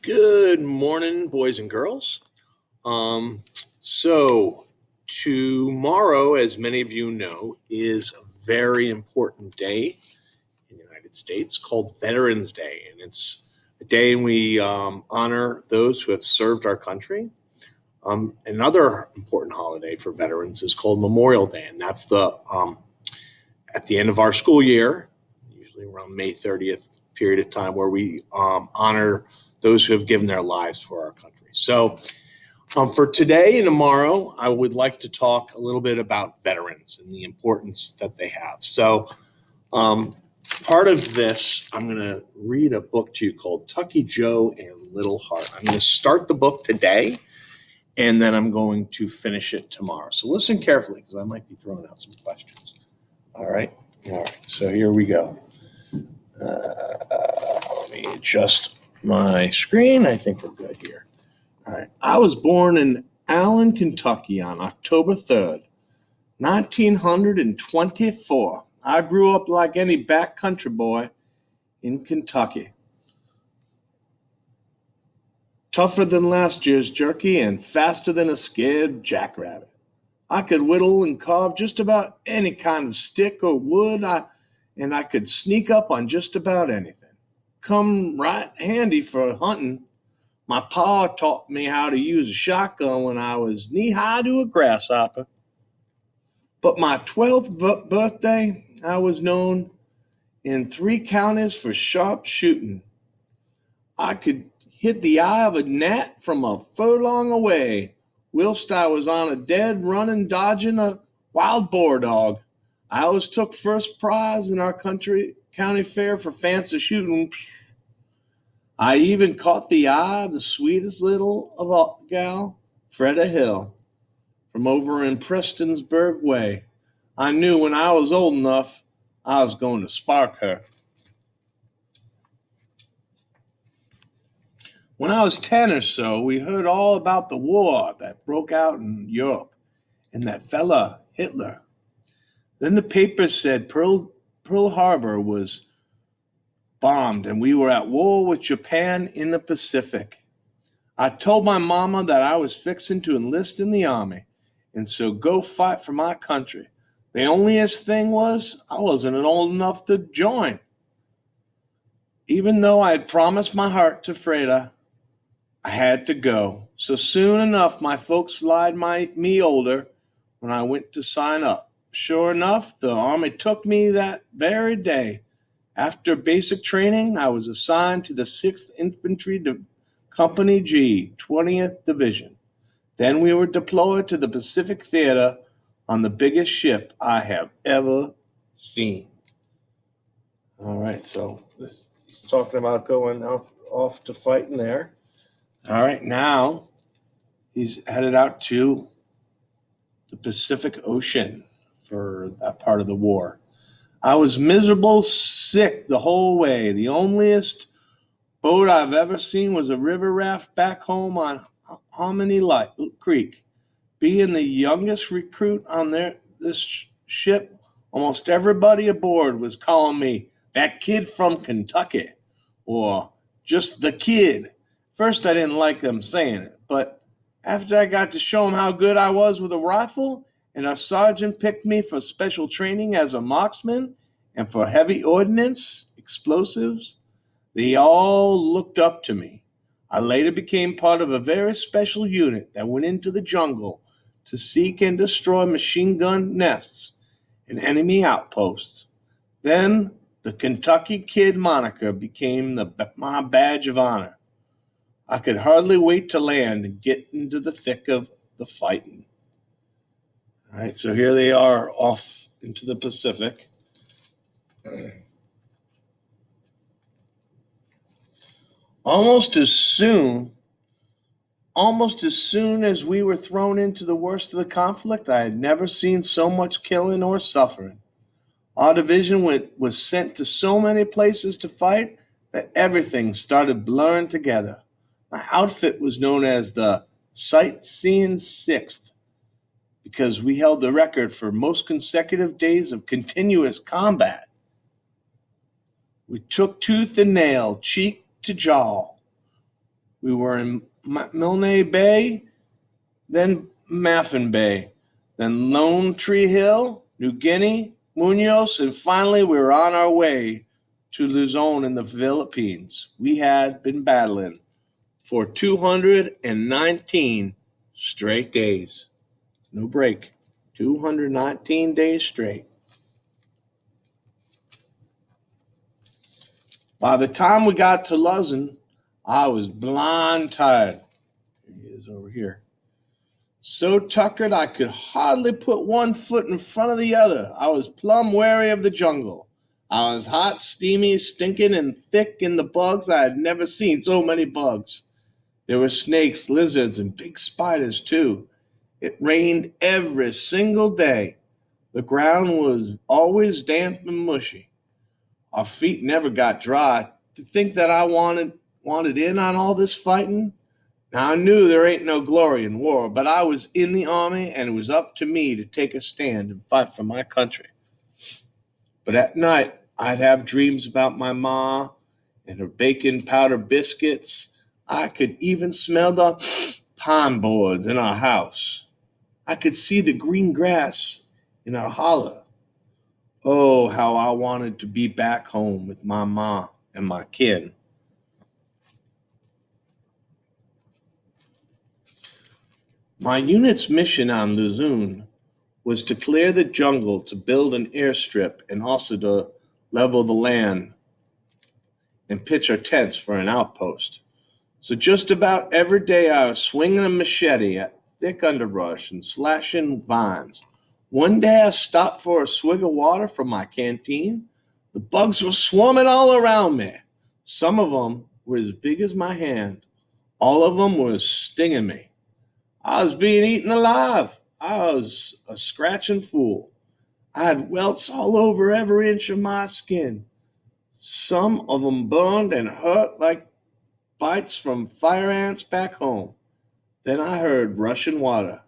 Good morning, boys and girls. Um, so, tomorrow, as many of you know, is a very important day in the United States called Veterans Day. And it's a day when we honor those who have served our country. Another important holiday for veterans is called Memorial Day. And that's at the end of our school year, usually around May 30th period of time, where we honor those who have given their lives for our country. So, for today and tomorrow, I would like to talk a little bit about veterans and the importance that they have. So, um, part of this, I'm going to read a book to you called Tucky, Joe, and Little Heart. I'm going to start the book today, and then I'm going to finish it tomorrow. So, listen carefully because I might be throwing out some questions. All right. All right. So, here we go. Let me adjust my screen. I think we're good here. All right. I was born in Allen, Kentucky on October 3rd, 1924. I grew up like any backcountry boy in Kentucky. Tougher than last year's jerky and faster than a scared jackrabbit. I could whittle and carve just about any kind of stick or wood, and I could sneak up on just about anything. Come right handy for hunting. My pa taught me how to use a shotgun when I was knee-high to a grasshopper. But my 12th birthday, I was known in 3 counties for sharp shooting. I could hit the eye of a gnat from a furlong away, whilst I was on a dead running, dodging a wild boar dog. I always took first prize in our county fair for fancy shooting. I even caught the eye of the sweetest little of a gal, Freda Hill, from over in Prestonsburg way. I knew when I was old enough, I was going to spark her. When I was 10 or so, we heard all about the war that broke out in Europe and that fella Hitler. Then the papers said Pearl Harbor was bombed and we were at war with Japan in the Pacific. I told my mama that I was fixing to enlist in the army and so go fight for my country. The onlyest thing was I wasn't old enough to join. Even though I had promised my heart to Freda, I had to go. So soon enough, my folks lied me older when I went to sign up. Sure enough, the Army took me that very day. After basic training, I was assigned to the 6th Infantry Company G, 20th Division. Then we were deployed to the Pacific Theater on the biggest ship I have ever seen. All right, so he's talking about going off to fighting there. All right, now he's headed out to the Pacific Ocean for that part of the war. I was miserable sick the whole way. The onlyest boat I've ever seen was a river raft back home on Hominy Creek. Being the youngest recruit on this ship, almost everybody aboard was calling me that kid from Kentucky or just the kid. First, I didn't like them saying it, but after I got to show them how good I was with a rifle, and our sergeant picked me for special training as a marksman and for heavy ordnance, explosives, they all looked up to me. I later became part of a very special unit that went into the jungle to seek and destroy machine gun nests and enemy outposts. Then the Kentucky Kid moniker became my badge of honor. I could hardly wait to land and get into the thick of the fighting. All right, so here they are off into the Pacific. Almost as soon as we were thrown into the worst of the conflict, I had never seen so much killing or suffering. Our division was sent to so many places to fight that everything started blurring together. My outfit was known as the Sightseeing Sixth because we held the record for most consecutive days of continuous combat. We took tooth and nail, cheek to jaw, We were in Milne Bay, then Maffin Bay, then Lone Tree Hill, New Guinea, Munoz, and finally we were on our way to Luzon in the Philippines. We had been battling for 219 straight days. No break. 219 days straight. By the time we got to Luzon, I was blind tired. Here he is over here. So tuckered I could hardly put one foot in front of the other. I was plumb weary of the jungle. I was hot, steamy, stinking, and thick in the bugs. I had never seen so many bugs. There were snakes, lizards, and big spiders, too. It rained every single day. The ground was always damp and mushy. Our feet never got dry. To think that I wanted in on all this fighting? Now I knew there ain't no glory in war, but I was in the army and it was up to me to take a stand and fight for my country. But at night I'd have dreams about my ma and her baking powder biscuits. I could even smell the pine boards in our house. I could see the green grass in our holler. Oh, how I wanted to be back home with my ma and my kin. My unit's mission on Luzon was to clear the jungle to build an airstrip and also to level the land and pitch our tents for an outpost. So just about every day I was swinging a machete at thick underbrush and slashing vines. One day I stopped for a swig of water from my canteen. The bugs were swarming all around me. Some of them were as big as my hand. All of them were stinging me. I was being eaten alive. I was a scratching fool. I had welts all over every inch of my skin. Some of them burned and hurt like bites from fire ants back home. Then I heard rushing water.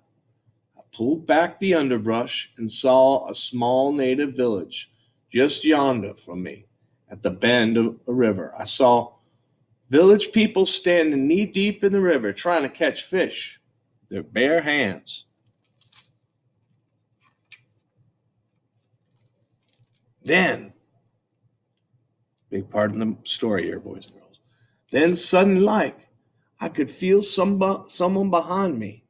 I pulled back the underbrush and saw a small native village just yonder from me at the bend of a river. I saw village people standing knee deep in the river trying to catch fish with their bare hands. Then, big part of the story here, boys and girls. Then, sudden like, I could feel someone behind me.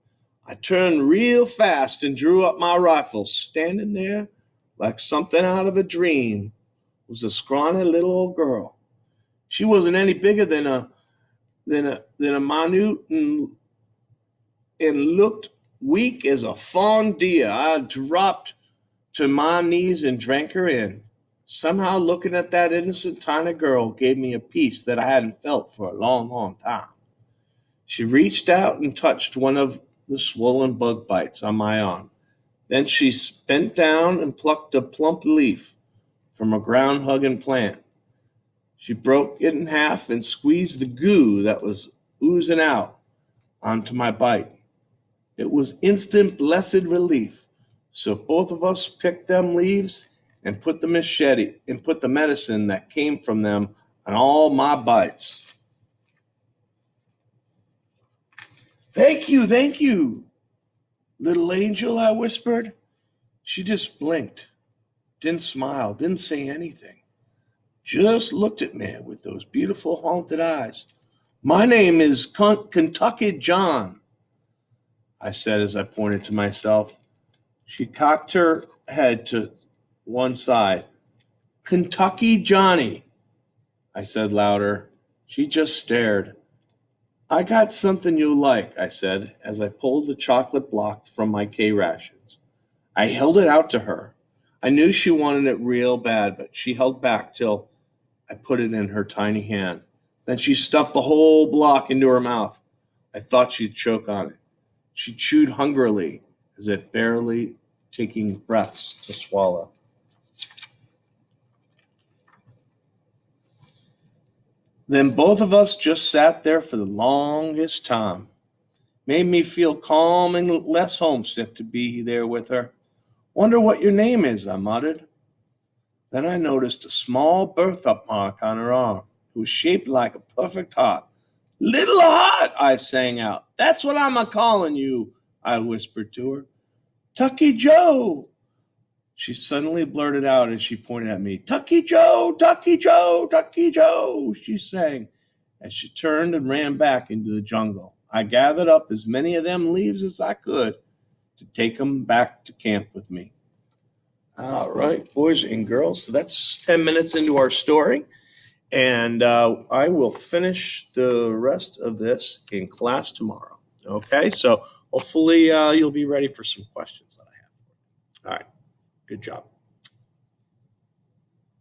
I turned real fast and drew up my rifle. Standing there like something out of a dream was a scrawny little old girl. She wasn't any bigger than a minute and looked weak as a fawn deer. I dropped to my knees and drank her in. Somehow looking at that innocent tiny girl gave me a peace that I hadn't felt for a long, long time. She reached out and touched one of the swollen bug bites on my arm. Then she bent down and plucked a plump leaf from a ground-hugging plant. She broke it in half and squeezed the goo that was oozing out onto my bite. It was instant blessed relief. So both of us picked them leaves and put the machete and put the medicine that came from them on all my bites. Thank you, little angel, I whispered. She just blinked, didn't smile, didn't say anything. Just looked at me with those beautiful haunted eyes. My name is Kentucky John, I said as I pointed to myself. She cocked her head to one side. Kentucky Johnny, I said louder. She just stared. I got something you'll like, I said as I pulled the chocolate block from my K rations. I held it out to her. I knew she wanted it real bad, but she held back till I put it in her tiny hand. Then she stuffed the whole block into her mouth. I thought she'd choke on it. She chewed hungrily, as if barely taking breaths to swallow. Then both of us just sat there for the longest time. Made me feel calm and less homesick to be there with her. Wonder what your name is, I muttered. Then I noticed a small birth-up mark on her arm. It was shaped like a perfect heart, Little Hot, I sang out. That's what I'm a-calling you, I whispered to her. Tucky Joe. She suddenly blurted out as she pointed at me. Tucky Joe, Tucky Joe, Tucky Joe, she sang as she turned and ran back into the jungle. I gathered up as many of them leaves as I could to take them back to camp with me. All right, boys and girls, so that's 10 minutes into our story. And I will finish the rest of this in class tomorrow. Okay, so hopefully you'll be ready for some questions that I have. All right, good job.